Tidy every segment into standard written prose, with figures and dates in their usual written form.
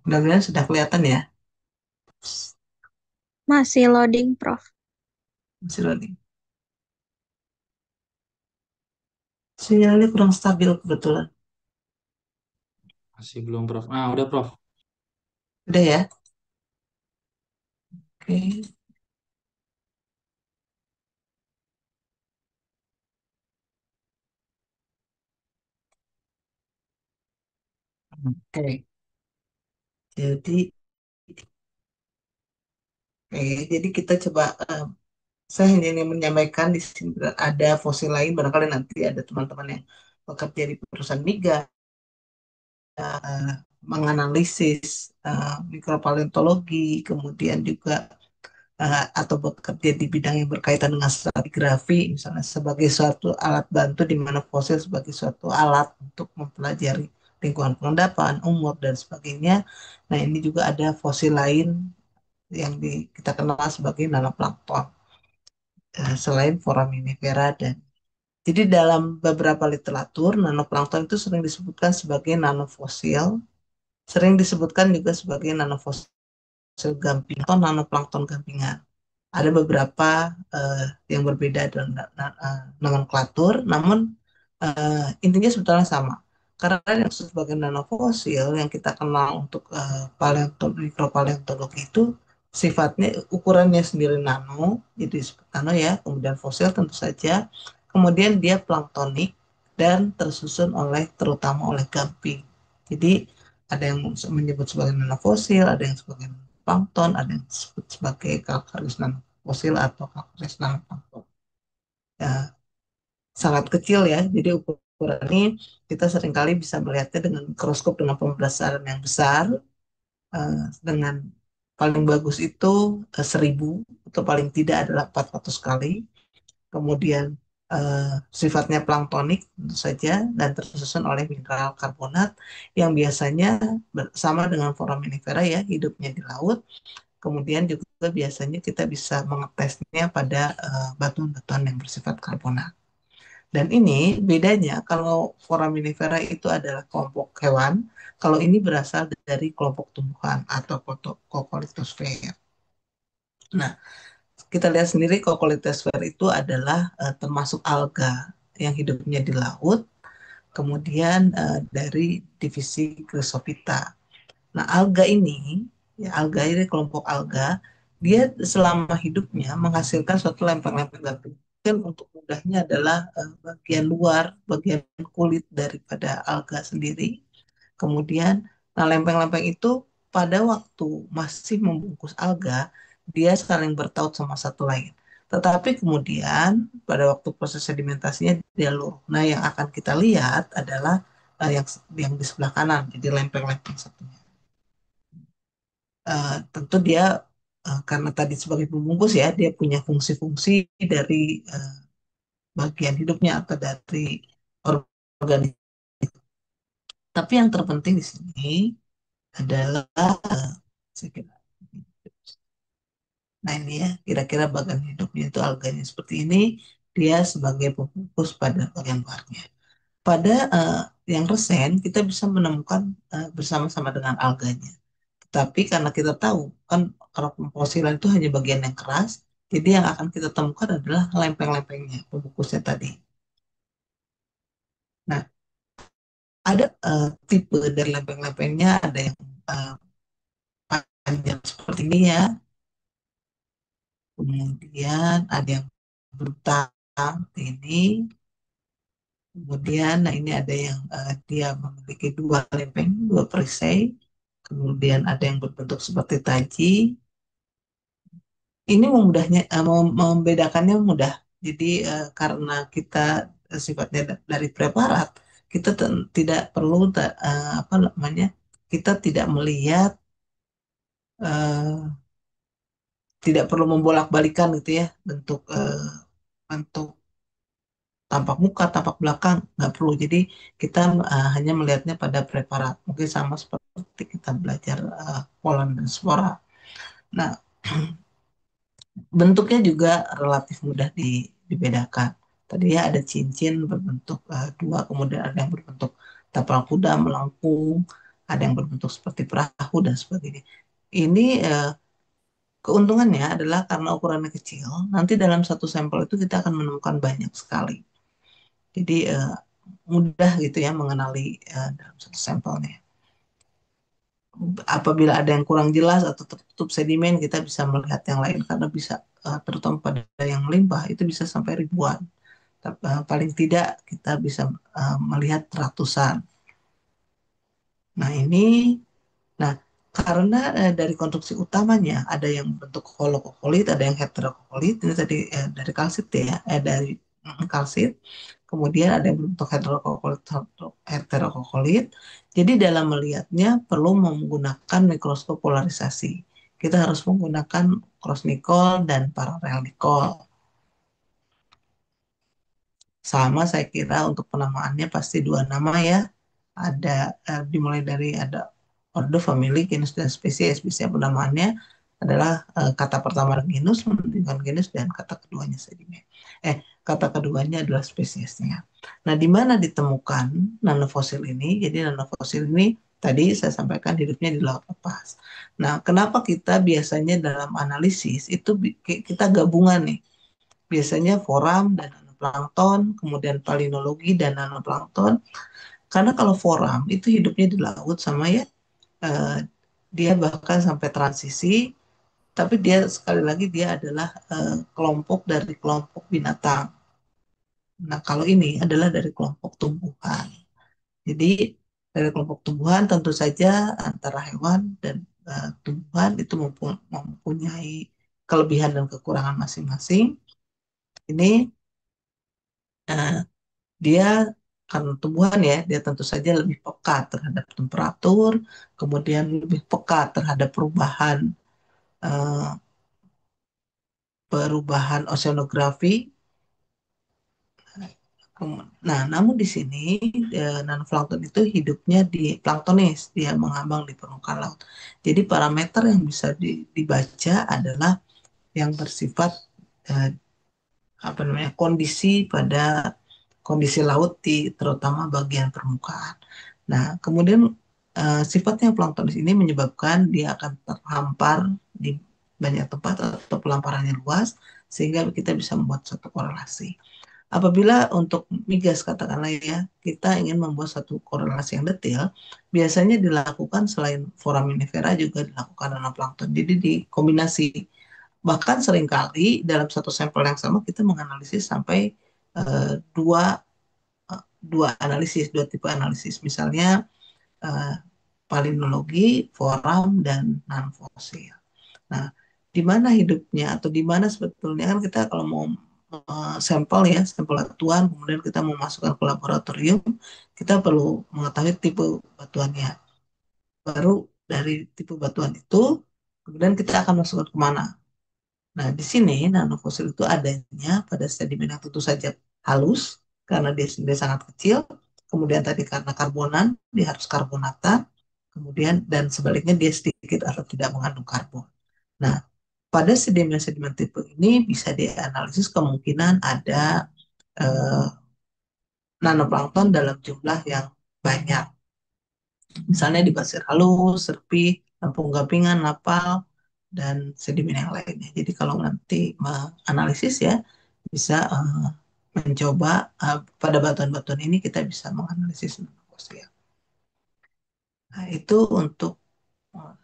Mudah-mudahan sudah kelihatan ya. Masih loading, Prof. Masih loading. Sinyalnya kurang stabil kebetulan. Masih belum, Prof. Ah, udah, Prof. Udah ya? Oke. Oke. Jadi, oke, jadi kita coba, saya hanya ingin menyampaikan di sini ada fosil lain, barangkali nanti ada teman-teman yang bekerja di perusahaan migas, menganalisis mikropaleontologi, kemudian juga atau bekerja di bidang yang berkaitan dengan stratigrafi, misalnya sebagai suatu alat bantu di mana fosil sebagai suatu alat untuk mempelajari lingkungan pengendapan, umur, dan sebagainya. Nah, ini juga ada fosil lain yang kita kenal sebagai nanoplankton, selain foraminifera dan jadi dalam beberapa literatur, nanoplankton itu sering disebutkan sebagai nanofosil, sering disebutkan juga sebagai nanofosil gamping atau nanoplankton gampingan. Ada beberapa yang berbeda dalam nomenklatur, namun intinya sebetulnya sama. Karena yang disebut sebagai nanofosil yang kita kenal untuk mikropaleontologi itu sifatnya ukurannya sendiri nano, jadi disebut nano ya. Kemudian fosil tentu saja, kemudian dia planktonik dan tersusun terutama oleh gamping. Jadi ada yang menyebut sebagai nanofosil, ada yang sebagai plankton, ada yang disebut sebagai kalkaris nanofosil atau kalkaris nanoplankton. Ya, sangat kecil ya, jadi ukuran ini kita seringkali bisa melihatnya dengan mikroskop dengan pembesaran yang besar, dengan paling bagus itu 1000 atau paling tidak adalah 400 kali. Kemudian eh, sifatnya planktonik tentu saja dan tersusun oleh mineral karbonat yang biasanya sama dengan foraminifera ya, hidupnya di laut. Kemudian juga biasanya kita bisa mengetesnya pada batuan-batuan yang bersifat karbonat. Dan ini bedanya kalau foraminifera itu adalah kelompok hewan, kalau ini berasal dari kelompok tumbuhan atau kokolithosfer. Nah, kita lihat sendiri kokolithosfer itu adalah termasuk alga yang hidupnya di laut, kemudian dari divisi Chrysophyta. Nah, alga ini kelompok alga, dia selama hidupnya menghasilkan suatu lempeng-lempeng gamping. Dan untuk mudahnya adalah bagian luar, bagian kulit daripada alga sendiri. Kemudian, nah lempeng-lempeng itu pada waktu masih membungkus alga, dia saling bertaut sama satu lain. Tetapi kemudian pada waktu proses sedimentasinya dia luruh. Nah, yang akan kita lihat adalah yang di sebelah kanan, jadi lempeng-lempeng satunya. Tentu dia karena tadi sebagai pembungkus ya, dia punya fungsi-fungsi dari eh, bagian hidupnya atau dari organisme. Tapi yang terpenting di sini adalah saya kira, nah ini ya, kira-kira bagian hidupnya itu alganya seperti ini, dia sebagai pembungkus pada bagian luarnya. Pada yang resen kita bisa menemukan bersama-sama dengan alganya. Tapi karena kita tahu kan kalau komposilan itu hanya bagian yang keras, jadi yang akan kita temukan adalah lempeng-lempengnya, pembungkusnya tadi. Nah, ada tipe dari lempeng-lempengnya, ada yang eh, panjang seperti ini ya, kemudian ada yang bentang ini, kemudian nah ini ada yang dia memiliki dua lempeng, dua perisai, kemudian ada yang berbentuk seperti taji. Ini membedakannya mudah. Jadi karena kita sifatnya dari preparat, kita tidak perlu apa namanya, kita tidak melihat, eh, tidak perlu membolak-balikan gitu ya bentuk tampak muka, tampak belakang nggak perlu. Jadi kita hanya melihatnya pada preparat. Mungkin sama seperti kita belajar polen dan spora. Nah, bentuknya juga relatif mudah dibedakan. Tadi ya ada cincin berbentuk dua, kemudian ada yang berbentuk tapal kuda melengkung. ada yang berbentuk seperti perahu dan sebagainya. Ini keuntungannya adalah karena ukurannya kecil, nanti dalam satu sampel itu kita akan menemukan banyak sekali. Jadi mudah gitu ya mengenali dalam satu sampelnya. Apabila ada yang kurang jelas atau tertutup sedimen, kita bisa melihat yang lain karena bisa terutama pada yang limbah itu bisa sampai ribuan. Tapi, paling tidak kita bisa melihat ratusan. Nah ini, nah karena dari konstruksi utamanya ada yang bentuk holokokolit, ada yang heterokokolit. Ini tadi dari kalsit ya, dari kalsit. Kemudian ada yang bentuk heterokokolit. Jadi dalam melihatnya perlu menggunakan mikroskop polarisasi. Kita harus menggunakan cross Nicholl dan paralel Nicholl. Sama saya kira untuk penamaannya pasti dua nama ya. Ada dimulai dari ada ordo, famili, genus dan spesies. Biasanya penamaannya adalah kata pertama genus, menunjukkan genus dan kata keduanya sedimen. Kata keduanya adalah spesiesnya. Nah, di mana ditemukan nanofosil ini? Jadi nanofosil ini tadi saya sampaikan hidupnya di laut lepas. Nah, kenapa kita biasanya dalam analisis itu kita gabungan nih, biasanya foram dan nanoplankton, kemudian palinologi dan nanoplankton. Karena kalau foram itu hidupnya di laut sama ya, eh, dia bahkan sampai transisi, tapi dia sekali lagi dia adalah kelompok dari kelompok binatang. Nah, kalau ini adalah dari kelompok tumbuhan. Jadi dari kelompok tumbuhan tentu saja antara hewan dan tumbuhan itu mempunyai kelebihan dan kekurangan masing-masing. Ini eh, dia karena tumbuhan ya, dia tentu saja lebih peka terhadap temperatur, kemudian lebih peka terhadap eh, perubahan oceanografi. Nah, namun di sini nanoplankton itu hidupnya di planktonis, dia mengambang di permukaan laut. Jadi parameter yang bisa dibaca adalah yang bersifat eh, apa namanya kondisi pada kondisi laut di terutama bagian permukaan. Nah, kemudian sifatnya planktonis ini menyebabkan dia akan terhampar di banyak tempat atau pelamparannya luas sehingga kita bisa membuat suatu korelasi. Apabila untuk migas katakanlah ya, kita ingin membuat satu korelasi yang detail, biasanya dilakukan selain foraminifera juga dilakukan nanoplankton. Jadi dikombinasi. Bahkan seringkali dalam satu sampel yang sama kita menganalisis sampai dua dua analisis, dua tipe analisis. Misalnya eh, palinologi, foram, dan non-fosil. Nah, di mana hidupnya atau di mana sebetulnya kan kita kalau mau sampel ya, sampel batuan, kemudian kita mau masukkan ke laboratorium, kita perlu mengetahui tipe batuannya. Baru dari tipe batuan itu, kemudian kita akan masukkan ke mana. Nah, di sini nanofosil itu adanya pada sedimen yang tentu saja halus, karena dia sangat kecil, kemudian tadi karena karbonan, dia harus karbonatan, kemudian dan sebaliknya dia sedikit atau tidak mengandung karbon. Nah, pada sedimen-sedimen tipe ini bisa dianalisis kemungkinan ada eh, nanoplankton dalam jumlah yang banyak. Misalnya di pasir halus, serpih, lampung gampingan, napal, dan sedimen yang lainnya. Jadi kalau nanti menganalisis ya, bisa mencoba pada batuan-batuan ini kita bisa menganalisis nanofosil. Nah, itu eh,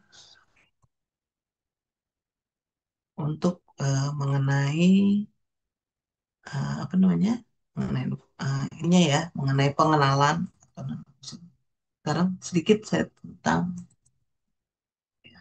untuk mengenai apa namanya mengenai ininya ya mengenai pengenalan atau nanofosil. Sekarang sedikit saya tentang ya,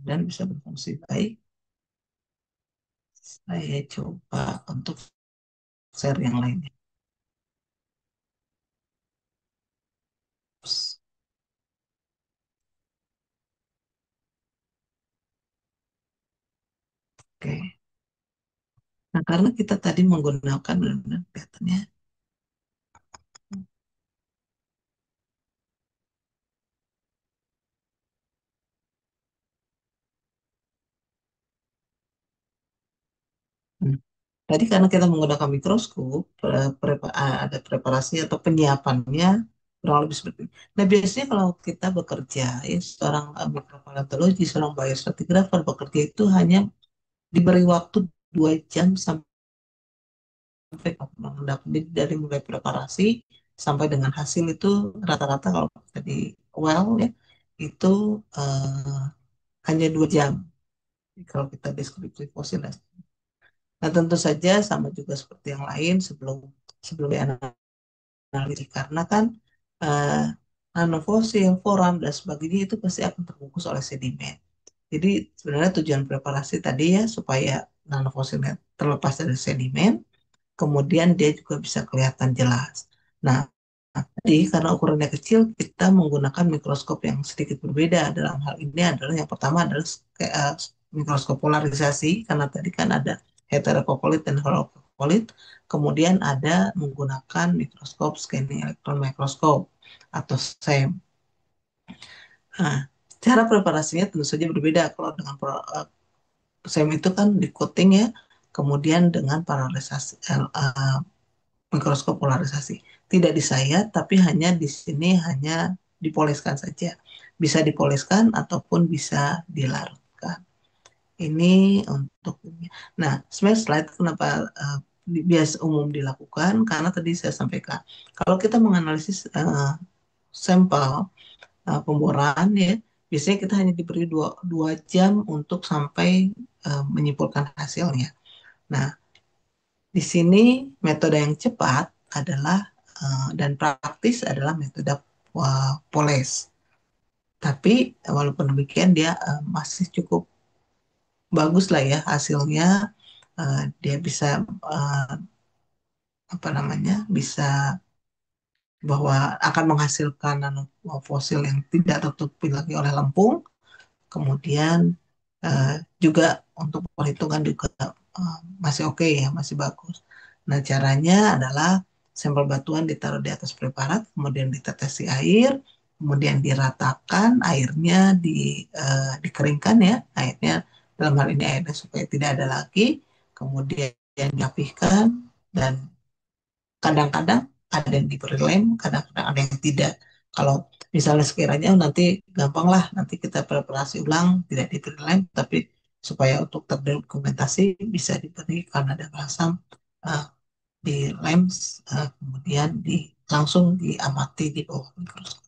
dan bisa berfungsi baik. Saya coba untuk share yang lainnya. Oke. Nah, karena kita tadi menggunakan benar-benar kelihatannya Tadi karena kita menggunakan mikroskop, ada preparasi atau penyiapannya kurang lebih seperti ini. Nah, biasanya kalau kita bekerja, ya, seorang mikropaleontologi, seorang biostratigrapher bekerja itu hanya diberi waktu 2 jam sampai dari mulai preparasi sampai dengan hasil itu rata-rata kalau kita di well ya itu eh, hanya 2 jam kalau kita deskripsi fosil. Nah, tentu saja sama juga seperti yang lain sebelum sebelum dianalisis karena kan eh, nanofosil, foram dan sebagainya itu pasti akan terbungkus oleh sedimen. Jadi sebenarnya tujuan preparasi tadi ya supaya nanofosilnya terlepas dari sedimen, kemudian dia juga bisa kelihatan jelas. Nah, jadi karena ukurannya kecil, kita menggunakan mikroskop yang sedikit berbeda. Dalam hal ini adalah yang pertama adalah mikroskop polarisasi, karena tadi kan ada heterokopolit dan holokopolit. Kemudian ada menggunakan mikroskop scanning electron microscope atau SEM. Nah, cara preparasinya tentu saja berbeda. Kalau dengan SEM itu kan di coating ya, kemudian dengan polarisasi, mikroskop polarisasi. Tidak disayat, tapi hanya di sini hanya dipoleskan saja. Bisa dipoleskan ataupun bisa dilarutkan. Ini untuk ini. Nah, sebenarnya slide kenapa biasa umum dilakukan karena tadi saya sampaikan kalau kita menganalisis sampel pemboran ya biasanya kita hanya diberi dua jam untuk sampai menyimpulkan hasilnya. Nah, di sini metode yang cepat adalah dan praktis adalah metode poles. Tapi walaupun demikian dia masih cukup bagus lah ya hasilnya. Dia bisa uh, apa namanya bisa bahwa akan menghasilkan fosil yang tidak tertutupi lagi oleh lempung. Kemudian eh, juga untuk perhitungan juga masih oke ya, masih bagus. Nah, caranya adalah sampel batuan ditaruh di atas preparat, kemudian ditetesi air, kemudian diratakan, airnya dikeringkan ya, airnya dalam hal ini airnya supaya tidak ada lagi, kemudian dirapihkan dan kadang-kadang ada yang diberi lem, kadang-kadang ada yang tidak. Kalau misalnya sekiranya nanti gampang lah, nanti kita preparasi ulang, tidak diberi lem, tapi supaya untuk terdokumentasi bisa diberi karena ada balasan uh, di lem, kemudian langsung diamati di bawah mikroskop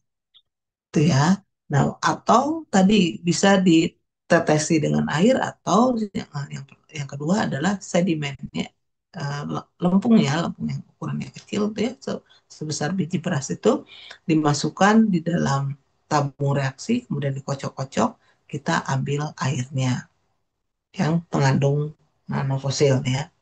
itu ya. Nah, atau tadi bisa ditetesi dengan air atau yang kedua adalah sedimennya, lempung yang ukurannya kecil tuh ya, sebesar biji beras itu dimasukkan di dalam tabung reaksi, kemudian dikocok-kocok, kita ambil airnya yang mengandung nanofosil ya.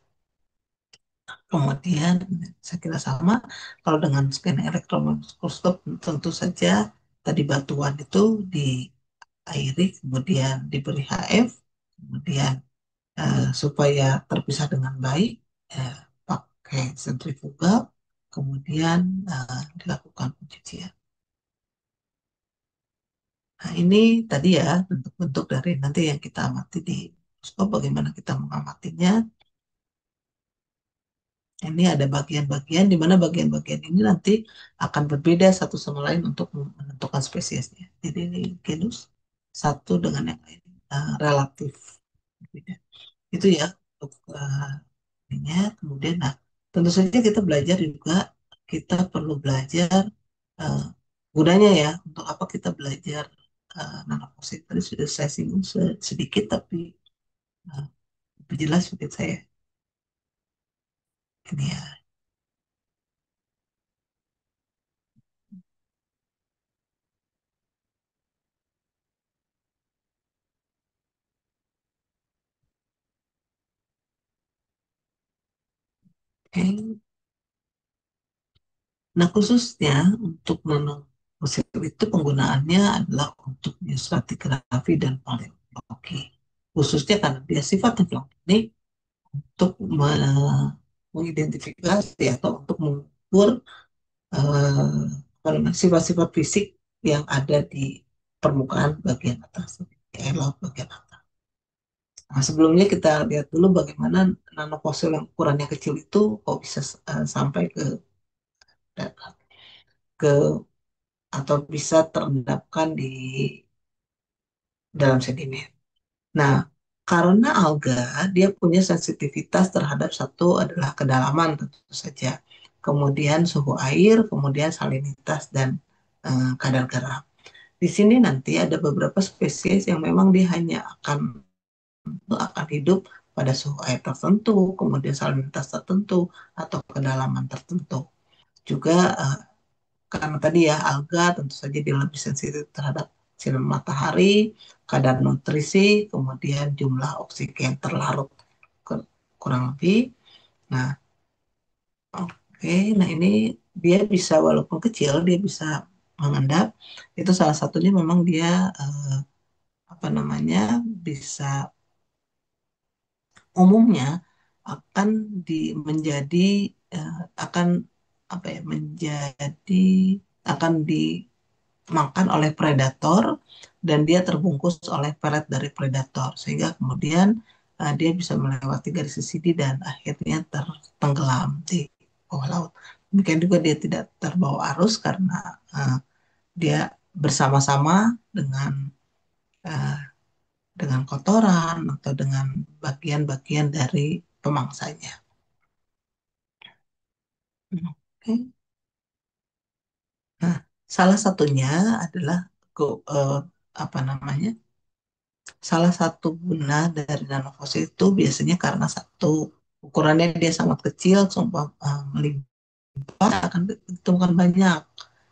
Kemudian saya kira sama kalau dengan scanning elektron mikroskop tentu saja tadi batuan itu diairi kemudian diberi HF kemudian supaya terpisah dengan baik eh, pakai sentrifugal kemudian dilakukan pencucian. Nah, ini tadi ya bentuk-bentuk dari nanti yang kita amati di mikroskop bagaimana kita mengamatinya. Ini ada bagian-bagian di mana bagian-bagian ini nanti akan berbeda satu sama lain untuk menentukan spesiesnya. Jadi ini genus satu dengan yang lain relatif berbeda. Itu ya untuk ininya. Kemudian, nah tentu saja kita belajar juga kita perlu belajar uh, gunanya ya untuk apa kita belajar nanofosil. Tadi sudah saya singgung sedikit tapi uh, lebih jelas mungkin saya ini ya. Oke. Nah, khususnya untuk nanofosil itu penggunaannya adalah untuk stratigrafi dan paleontologi. Khususnya karena dia sifatnya planktonik untuk mengidentifikasi atau untuk mengukur sifat-sifat fisik yang ada di permukaan bagian atas, di air laut bagian atas. Nah, sebelumnya kita lihat dulu bagaimana nanofosil yang ukurannya kecil itu kok bisa sampai ke atau bisa terendapkan di dalam sedimen. Nah, karena alga dia punya sensitivitas terhadap satu adalah kedalaman tentu saja, kemudian suhu air, kemudian salinitas dan kadar garam. Di sini nanti ada beberapa spesies yang memang dia hanya akan hidup pada suhu air tertentu, kemudian salinitas tertentu atau kedalaman tertentu. Juga karena tadi ya alga tentu saja dia lebih sensitif terhadap sinar matahari, kadar nutrisi, kemudian jumlah oksigen terlarut kurang lebih. Nah, oke, nah ini dia bisa walaupun kecil dia bisa mengendap. Itu salah satunya memang dia apa namanya bisa umumnya akan menjadi akan apa ya menjadi akan dimakan oleh predator dan dia terbungkus oleh pelet dari predator sehingga kemudian dia bisa melewati garis sisidi dan akhirnya tertenggelam di bawah laut. Demikian juga dia tidak terbawa arus karena uh, dia bersama-sama dengan uh, dengan kotoran atau dengan bagian-bagian dari pemangsanya. Oke. Nah, salah satunya adalah go- eh, apa namanya? Salah satu guna dari nanofosil itu biasanya karena satu ukurannya dia sangat kecil, sumpah melimpah akan ditemukan banyak.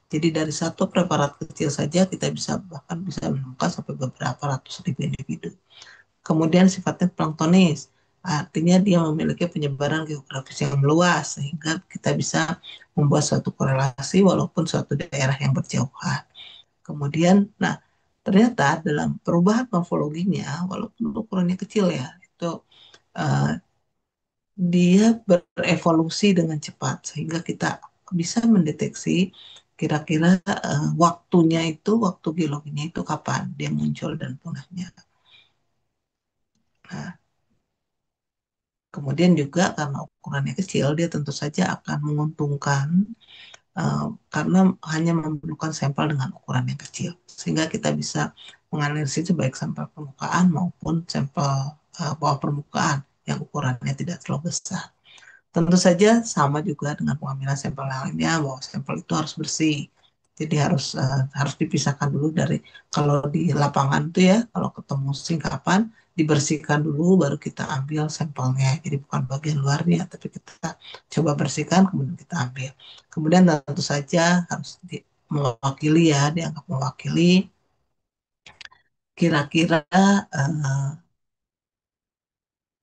Jadi dari satu preparat kecil saja kita bisa bahkan bisa menemukan sampai beberapa ratus ribu individu. Kemudian sifatnya planktonis, artinya dia memiliki penyebaran geografis yang luas sehingga kita bisa membuat suatu korelasi walaupun suatu daerah yang berjauhan. Kemudian, nah ternyata dalam perubahan morfologinya, walaupun ukurannya kecil ya, itu uh, dia berevolusi dengan cepat sehingga kita bisa mendeteksi kira-kira waktunya itu, waktu geologinya itu kapan dia muncul dan punahnya. Nah, kemudian juga karena ukurannya kecil, dia tentu saja akan menguntungkan eh, karena hanya memerlukan sampel dengan ukuran yang kecil. Sehingga kita bisa menganalisis baik sampel permukaan maupun sampel bawah permukaan yang ukurannya tidak terlalu besar. Tentu saja sama juga dengan pengambilan sampel lainnya bahwa sampel itu harus bersih. Jadi harus dipisahkan dulu dari kalau di lapangan itu ya kalau ketemu singkapan dibersihkan dulu baru kita ambil sampelnya. Jadi bukan bagian luarnya tapi kita coba bersihkan kemudian kita ambil. Kemudian tentu saja harus mewakili ya dianggap mewakili kira-kira uh,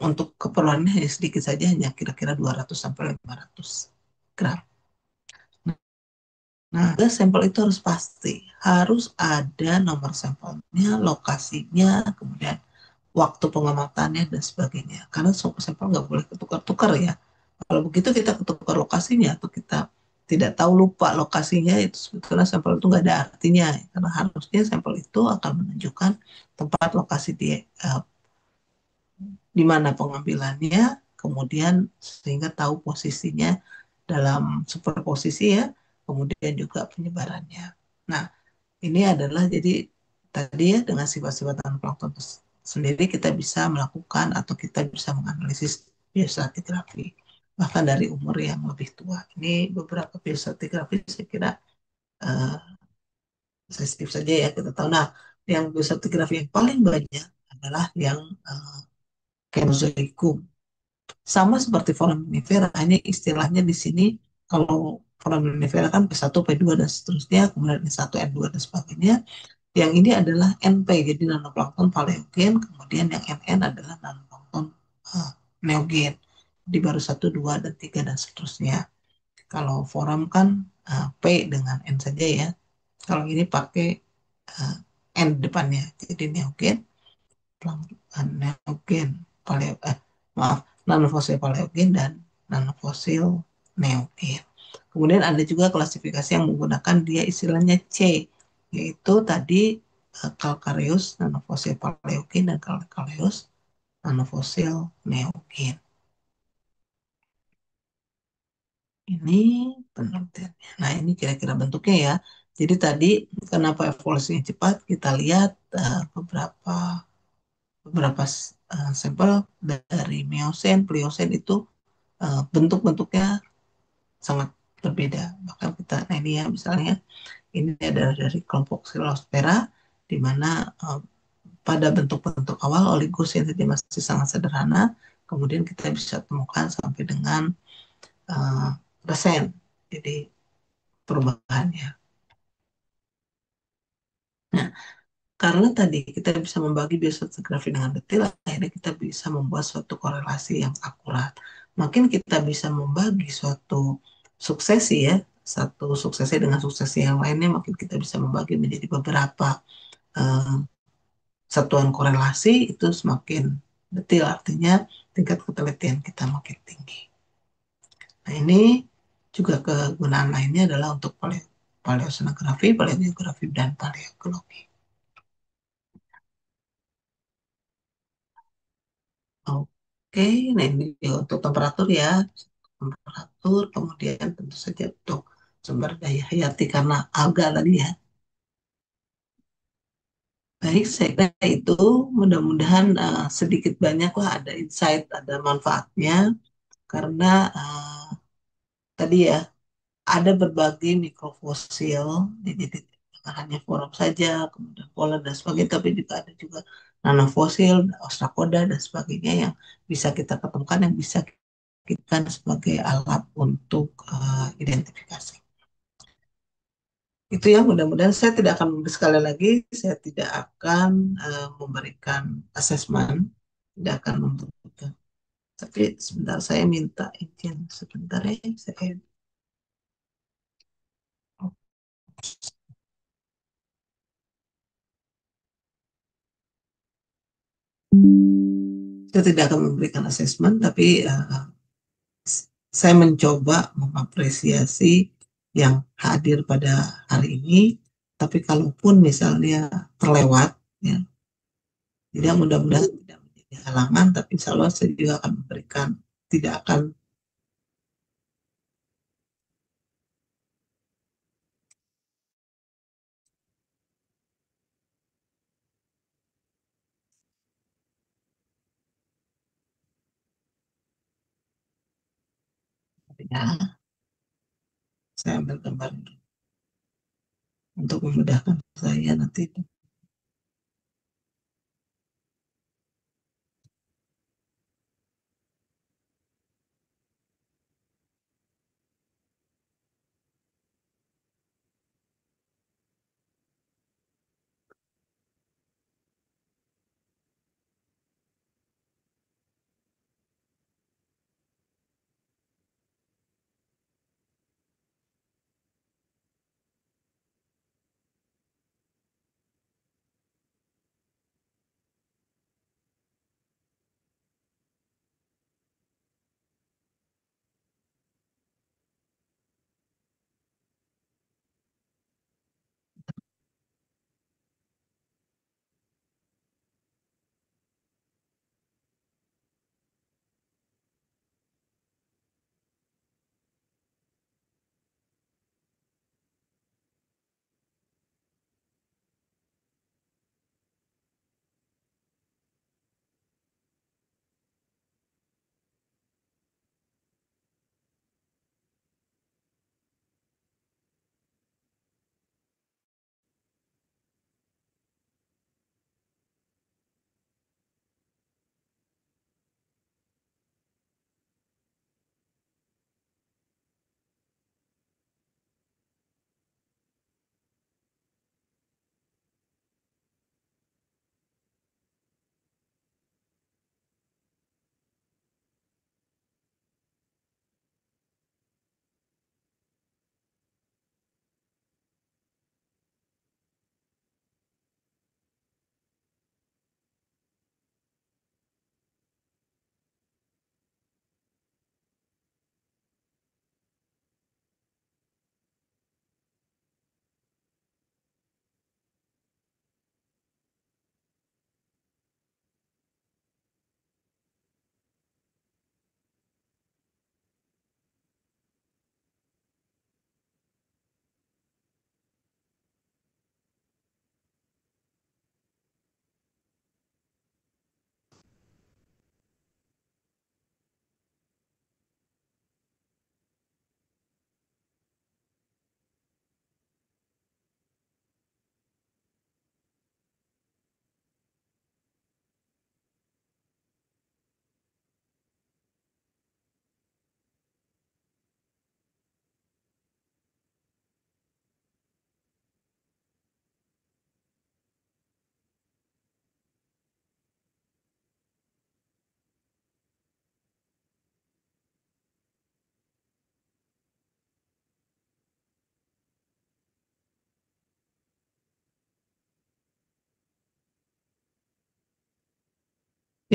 untuk keperluannya hanya sedikit saja hanya kira-kira 200 sampai 500 gram. Nah, sampel itu harus pasti, harus ada nomor sampelnya, lokasinya, kemudian waktu pengamatannya dan sebagainya. Karena sampel nggak boleh ketukar-tukar ya. Kalau begitu kita ketukar lokasinya atau kita tidak tahu lupa lokasinya itu sebetulnya sampel itu nggak ada artinya. Karena harusnya sampel itu akan menunjukkan tempat lokasi di mana pengambilannya, kemudian sehingga tahu posisinya dalam superposisi ya, kemudian juga penyebarannya. Nah, ini adalah jadi tadi ya dengan sifat-sifat plankton sendiri kita bisa melakukan atau kita bisa menganalisis biostratigrafi bahkan dari umur yang lebih tua. Ini beberapa biostratigrafi saya kira uh, sensitif saja ya kita tahu. Nah, yang biostratigrafi yang paling banyak adalah yang Cenozoikum. Sama seperti foraminifera, hanya istilahnya di sini kalau foraminifera kan P1, P2 dan seterusnya, kemudian N1, N2 dan sebagainya. Yang ini adalah NP, jadi nanoplankton paleogen, kemudian yang NN adalah nanoplankton uh, neogen. Jadi baru 1, 2, dan 3 dan seterusnya. Kalau forum kan P dengan N saja ya. Kalau ini pakai uh, N depannya, jadi neogen, neogen, paleo, maaf, nanofosil paleogen dan nanofosil neogen. Kemudian ada juga klasifikasi yang menggunakan dia istilahnya C, yaitu tadi Calcareous, nanofosil paleogen dan Calcareous nanofosil, neogen. Ini penelitiannya. Nah, ini kira-kira bentuknya ya. Jadi tadi kenapa evolusinya cepat? Kita lihat beberapa sampel dari Miocene, Pliocene itu bentuk-bentuknya sangat berbeda. Bahkan kita, nah ini ya misalnya ini adalah dari kelompok Psilospera, di mana pada bentuk-bentuk awal oligosin saja masih sangat sederhana, kemudian kita bisa temukan sampai dengan uh, resen. Jadi perubahannya. Nah, karena tadi kita bisa membagi biostratigrafi dengan detail, akhirnya kita bisa membuat suatu korelasi yang akurat. Makin kita bisa membagi suatu suksesi ya, satu suksesi dengan suksesi yang lainnya, makin kita bisa membagi menjadi beberapa eh, satuan korelasi, itu semakin detail, artinya tingkat ketelitian kita makin tinggi. Nah, ini juga kegunaan lainnya adalah untuk paleosonografi, paleobiografi, dan paleoekologi. Oke, nah ini untuk temperatur ya, temperatur, kemudian tentu saja untuk sumber daya hayati karena alga tadi ya. Baik, saya kira itu mudah-mudahan sedikit banyak lah ada insight, ada manfaatnya karena tadi ya ada berbagai mikrofosil, jadi tidak hanya forum saja, kemudian polen dan sebagainya, tapi juga ada juga nanofosil, ostracoda dan sebagainya yang bisa kita ketemukan, yang bisa kita sebagai alat untuk identifikasi. Itu ya, mudah-mudahan saya tidak akan sekali lagi, saya tidak akan memberikan asesmen, tidak akan memberikan. Tapi sebentar saya minta izin sebentar ya, saya tidak akan memberikan asesmen, tapi saya mencoba mengapresiasi yang hadir pada hari ini. Tapi kalaupun misalnya terlewat, ya, tidak mudah-mudahan tidak menjadi halangan, tapi insya Allah saya juga akan memberikan, tidak akan ya, saya ambil gambar untuk memudahkan saya nanti.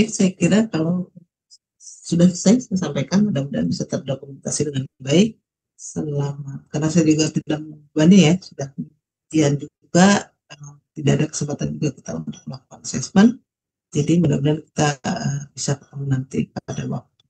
Baik, saya kira kalau sudah saya sampaikan, mudah-mudahan bisa terdokumentasi dengan baik. Selama, karena saya juga tidak membebani ya, sudah kemudian juga tidak ada kesempatan juga kita untuk melakukan assessment. Jadi mudah-mudahan kita bisa ketemu nanti pada waktu